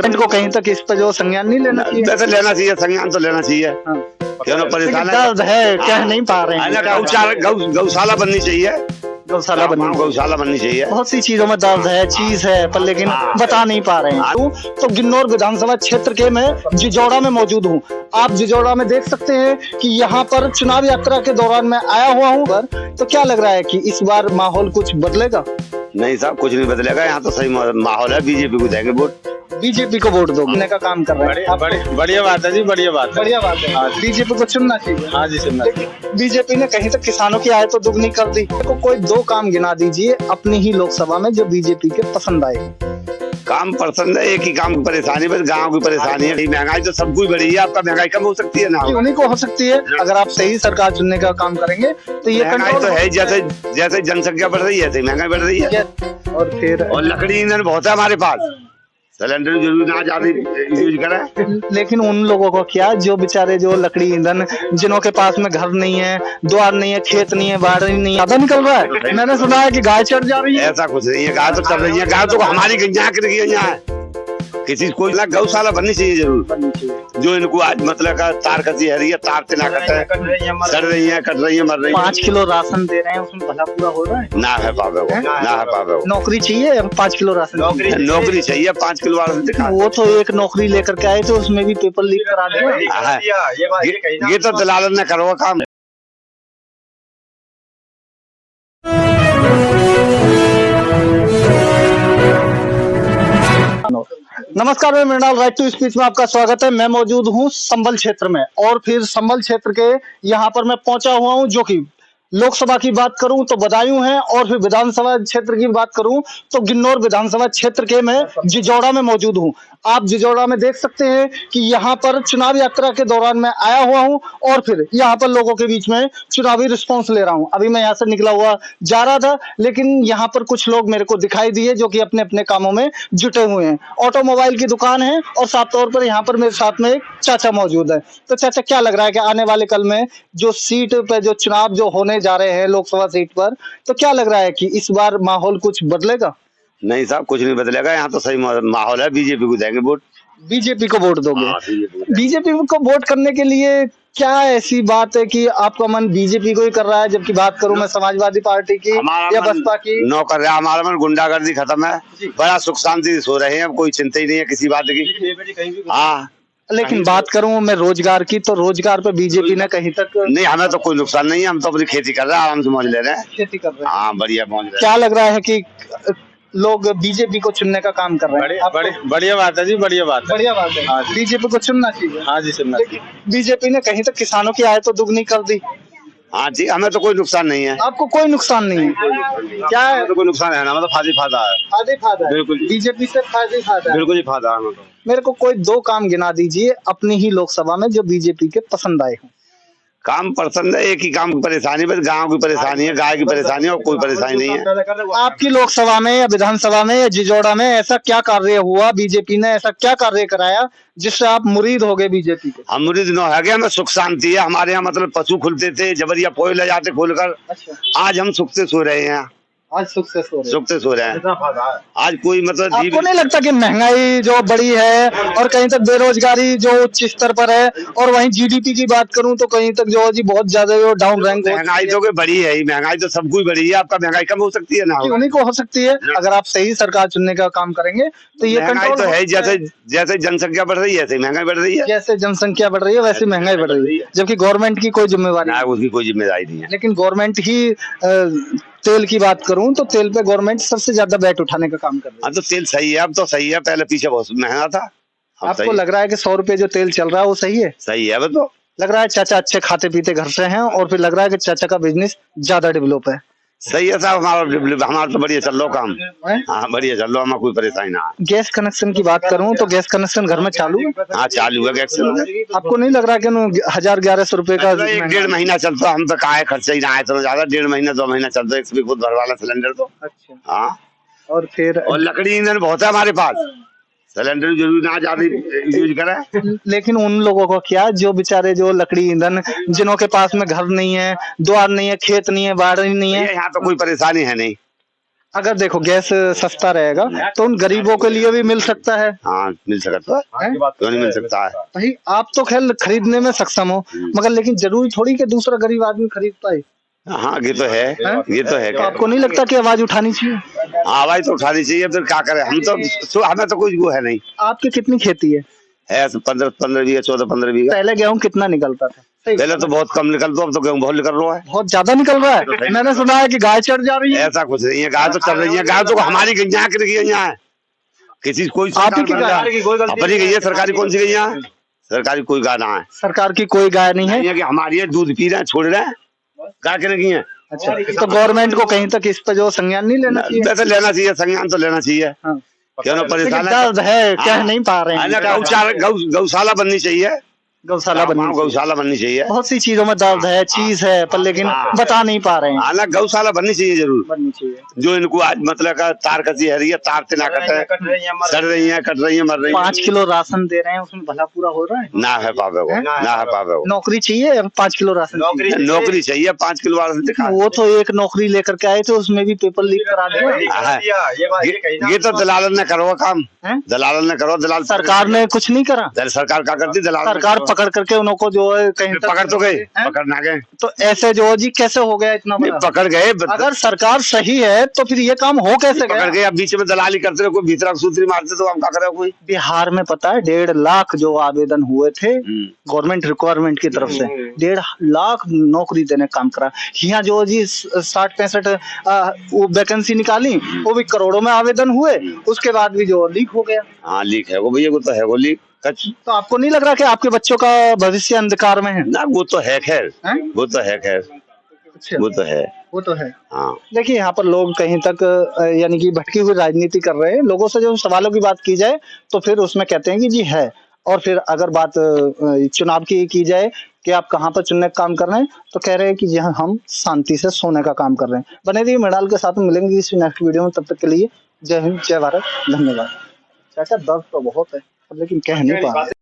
Government को कहीं तक इस पर जो संज्ञान नहीं लेना चाहिए? वैसे लेना चाहिए, संज्ञान तो लेना चाहिए। हाँ। क्यों परेशान दर्द है, कह नहीं पा रहे हैं। गौशाला बननी चाहिए, गौशाला बननी चाहिए। बहुत सी चीजों में दर्द है, चीज है, पर लेकिन बता नहीं पा रहे हैं। तो गिन्नौर विधानसभा क्षेत्र के मैं जिजोड़ा में मौजूद हूँ। आप जिजोड़ा में देख सकते हैं कि यहाँ पर चुनाव यात्रा के दौरान मैं आया हुआ हूँ। तो क्या लग रहा है कि इस बार माहौल कुछ बदलेगा? नहीं साहब, कुछ नहीं बदलेगा। यहाँ तो सही माहौल है, बीजेपी को देंगे वोट। बीजेपी को वोट दोगे का काम कर रहे हैं? बढ़िया बात है जी, बढ़िया बात है। हाँ, बीजेपी को चुनना चाहिए। हाँ जी, चुनना चाहिए। बीजेपी ने कहीं तक किसानों की आय तो दुगनी कर दी। तो कोई दो काम गिना दीजिए अपनी ही लोकसभा में जो बीजेपी के पसंद आए। काम पसंद है, एक ही काम की परेशानी, बस गाँव की परेशानी है। महंगाई तो सब कुछ बढ़ी है, आपका महंगाई कम हो सकती है ना? उन्हीं को हो सकती है अगर आप सही सरकार चुनने का काम करेंगे तो ये महंगाई तो है, जैसे जैसे जनसंख्या बढ़ रही है ऐसे महंगाई बढ़ रही है। और लकड़ी ईंधन बहुत है हमारे पास, सिलेंडर जरूर ना ज्यादा यूज करें। लेकिन उन लोगों को क्या, जो बेचारे जो लकड़ी ईंधन, जिनों के पास में घर नहीं है, द्वार नहीं है, खेत नहीं है, बाढ़ नहीं है, ज्यादा निकल रहा है। मैंने सुना है कि गाय चढ़ जा रही है। ऐसा कुछ नहीं है, गाय तो चढ़ रही है। गाय तो हमारी गैया है। किसी को गौशाला बननी चाहिए जरूर। जो इनको आज मतलब का तार कसी है रही है, तार से ना कटे, सड़ रही है, कट रही है, मर रही है। 5 किलो राशन दे रहे हैं, उसमें भला पूरा हो रहा है? ना है पावे वो, ना है पावे वो। नौकरी चाहिए 5 किलो राशन? नौकरी चाहिए 5 किलो राशन दिखा। वो तो एक नौकरी लेकर के आए थे, उसमें भी पेपर लीक करा दिया। ये तो दलाल ने करो काम। नमस्कार, मैं मृणाल, राइट टू स्पीच में आपका स्वागत है। मैं मौजूद हूँ संभल क्षेत्र में और फिर संभल क्षेत्र के यहाँ पर मैं पहुंचा हुआ हूँ, जो कि लोकसभा की बात करूं तो बदायूं है और फिर विधानसभा क्षेत्र की बात करूं तो गिन्नौर विधानसभा क्षेत्र के मैं जिजोड़ा में मौजूद हूं। आप जिजोड़ा में देख सकते हैं कि यहाँ पर चुनाव यात्रा के दौरान मैं आया हुआ हूं और फिर यहाँ पर लोगों के बीच में चुनावी रिस्पॉन्स ले रहा हूं। अभी मैं यहाँ से निकला हुआ जा रहा था, लेकिन यहाँ पर कुछ लोग मेरे को दिखाई दिए जो कि अपने अपने कामों में जुटे हुए हैं। ऑटोमोबाइल की दुकान है और साफ तौर पर यहाँ पर मेरे साथ में एक चाचा मौजूद है। तो चाचा, क्या लग रहा है कि आने वाले कल में जो सीट पे जो चुनाव जो होने जा रहे हैं लोकसभा सीट पर, तो क्या लग रहा है कि इस बार माहौल कुछ बदलेगा? नहीं साहब, कुछ नहीं बदलेगा। यहाँ तो सही माहौल है, बीजेपी को देंगे वोट। बीजेपी को वोट दोगे? बीजेपी को वोट करने के लिए क्या ऐसी बात है कि आपका मन बीजेपी को ही कर रहा है, जबकि बात करूं मैं समाजवादी पार्टी की या बसपा की? नौकर है हमारा मन, गुंडागर्दी खत्म है, बड़ा सुख शांति से सो रहे हैं, कोई चिंता ही नहीं है किसी बात की। हाँ, लेकिन बात करूं मैं रोजगार की, तो रोजगार पे बीजेपी ने कहीं तक नहीं, हमें तो कोई नुकसान नहीं है। हम तो अपनी खेती कर रहे हैं, आराम से मौज ले रहे हैं। खेती कर रहे हैं? हाँ, बढ़िया मौज ले रहे हैं। क्या लग रहा है कि लोग बीजेपी को चुनने का काम कर रहे हैं? बढ़िया बात है जी, बढ़िया बात है। बीजेपी को चुनना चाहिए। हाँ जी, चुनना चाहिए। बीजेपी ने कहीं तक किसानों की आय तो दुगनी कर दी। हाँ जी, हमें तो कोई नुकसान नहीं है। आपको कोई नुकसान नहीं है? क्या है? तो कोई नुकसान है ना, मतलब फायदा है। फायदा बिल्कुल। बीजेपी से फायदा है। बिल्कुल ही फायदा है। मेरे को कोई दो काम गिना दीजिए अपनी ही लोकसभा में जो बीजेपी के पसंद आए हों। काम पसंद है, एक ही काम की परेशानी, बस गाँव की परेशानी है, गाय की परेशानी है, और कोई परेशानी नहीं है। आपकी लोकसभा में या विधानसभा में या जिजोड़ा में ऐसा क्या कार्य हुआ, बीजेपी ने ऐसा क्या कार्य कराया जिससे आप मुरीद हो गए बीजेपी के? हम मुरीद न है, हमें सुख शांति है। हमारे यहाँ मतलब पशु खुलते थे, जबरिया पोए ले जाते खोलकर। आज हम सुख से सो रहे हैं। आज सुख से सो रहे हैं। आज कोई मतलब आपको नहीं लगता कि महंगाई जो बड़ी है और कहीं तक बेरोजगारी जो उच्च स्तर पर है, और वहीं जीडीपी की बात करूं तो कहीं तक जो जी बहुत ज्यादा डाउन रैंक? महंगाई तो बड़ी है ही, महंगाई तो सब कुछ बड़ी है। आपका महंगाई कम हो सकती है ना? उन्हीं को हो सकती है अगर आप सही सरकार चुनने का काम करेंगे तो ये महंगाई तो है, जैसे जैसे जनसंख्या बढ़ रही है ऐसे महंगाई बढ़ रही है। जैसे जनसंख्या बढ़ रही है वैसे महंगाई बढ़ रही है, जबकि गवर्नमेंट की कोई जिम्मेवारी नहीं, उसकी कोई जिम्मेदारी नहीं है। लेकिन गवर्नमेंट ही तेल की बात करूं तो तेल पे गवर्नमेंट सबसे ज्यादा बैट उठाने का काम कर रही है। हाँ, तो तेल सही है, अब तो सही है, पहले पीछे बहुत महंगा था। आपको लग रहा है कि 100 रुपए जो तेल चल रहा है वो सही है? सही है। अब तो लग रहा है चाचा अच्छे खाते पीते घर से हैं और फिर लग रहा है कि चाचा का बिजनेस ज्यादा डेवलप है। सही है साहब, हमारा तो बढ़िया चल लो काम। हाँ, बढ़िया चल लो, हमें कोई परेशानी ना। गैस कनेक्शन की बात करूं तो गैस कनेक्शन घर में चालू है? हाँ, चालू है गैस। आपको नहीं लग रहा कि 1000-1100 रुपए का 1-1.5 महीना चलता, हम तो कहा खर्चा ही ना है, तो ज्यादा 1.5 महीना 2 महीना चलता है, इसमें खुद भरवाना सिलेंडर तो। अच्छा। हाँ, और फिर लकड़ी ईंधन बहुत है हमारे पास, सिलेंडर जरूर ना ज्यादा यूज करें। लेकिन उन लोगों को क्या, जो बेचारे जो लकड़ी ईंधन, जिनों के पास में घर नहीं है, द्वार नहीं है, खेत नहीं है, बाढ़ नहीं है? यहाँ तो कोई परेशानी है नहीं। अगर देखो गैस सस्ता रहेगा तो उन गरीबों के लिए भी मिल सकता है। हाँ मिल सकता है, क्यों नहीं मिल सकता है। भाई आप तो खैर खरीदने में सक्षम हो, मगर लेकिन जरूरी थोड़ी कि दूसरा गरीब आदमी खरीद पाए। हाँ ये तो है, ये तो है। तो आपको नहीं लगता कि आवाज उठानी चाहिए? आवाज तो उठानी चाहिए, फिर क्या करें हम तो, हमें तो कुछ वो है नहीं। आपकी कितनी खेती है? 15 बीघा, 14-15 बीघा। पहले गेहूं कितना निकलता था? पहले तो बहुत कम निकलता, अब तो गेहूं बहुत निकल रहा है। बहुत ज्यादा निकल रहा है। मैंने सुना है कि गाय चढ़ जा रही है। ऐसा कुछ नहीं है, गाय तो चल रही है, गाय तो हमारी गैया की गैया है। किसी कोई आपकी की गाय? अपनी गैया, सरकारी कौन सी गैया है? सरकारी कोई गाय ना है। सरकार की कोई गाय नहीं है? कि हमारी है, दूध पी रहे हैं, छोड़ रहे हैं, गाय के नहीं है। अच्छा, तो गवर्नमेंट को कहीं तक इस पर जो संज्ञान नहीं लेना चाहिए? वैसे लेना चाहिए, संज्ञान तो लेना चाहिए। हाँ। क्यों ना परेशान दर्द है, कह नहीं पा रहे हैं। गौशाला बननी चाहिए, गौशाला बननी, गौशाला बननी चाहिए। बहुत सी चीजों में दर्द है, चीज है, पर लेकिन बता नहीं पा रहे हैं। हालांकि गौशाला बननी चाहिए, जरूर बननी चाहिए। जो इनको आज मतलब का तार कसी है रही है, तार से ना कटे, सड़ रही है, कट रही है, मर रही है। 5 किलो राशन दे रहे हैं, उसमें भला पूरा हो रहा है? ना है पावे वो, ना है पावे वो। नौकरी चाहिए 5 किलो राशन? नौकरी चाहिए 5 किलो राशन दिखा। वो तो एक नौकरी लेकर के आए थे, उसमें भी पेपर लीक करा दिया। ये तो दलाल ने करो काम, दलाल ने करो, दलाल सरकार ने कुछ नहीं करा। सरकार क्या करती, दलाल सरकार पकड़ करके उनको जो है कहीं तक पकड़ तो गए, पकड़ ना गए। तो ऐसे जो जी कैसे हो गया इतना बड़ा? पकड़ गए, अगर सरकार सही है तो फिर ये काम हो कैसे गया? पकड़ गए, अब बीच में दलाली करते रहे, कोई भीतर सूत्री मारते तो हम क्या करें। कोई बिहार में पता है 1.5 लाख जो आवेदन हुए थे गवर्नमेंट रिक्वायरमेंट की तरफ से, 1.5 लाख नौकरी देने का काम करा। यहाँ जो जी 60-65 वो वैकेंसी निकाली, वो भी करोड़ों में आवेदन हुए, उसके बाद भी जो लीक हो गया। हाँ लीक है वो भैया, वो तो है वो लीक। तो आपको नहीं लग रहा कि आपके बच्चों का भविष्य अंधकार में है? ना वो तो है खैर, वो तो है खैर, वो तो है, वो तो है। हाँ। देखिए यहाँ पर लोग कहीं तक यानी कि भटकी हुई राजनीति कर रहे हैं। लोगों से जो सवालों की बात की जाए तो फिर उसमें कहते हैं कि जी है, और फिर अगर बात चुनाव की जाए कि आप कहाँ पर चुनने का काम कर रहे हैं, तो कह रहे हैं कि जी हाँ, हम शांति से सोने का काम कर रहे हैं। बने रहिए मृणाल के साथ में, मिलेंगे इस नेक्स्ट वीडियो में। तब तक के लिए जय हिंद, जय भारत, धन्यवाद। चाचा दर्द तो बहुत है, लेकिन कह नहीं पा रहे।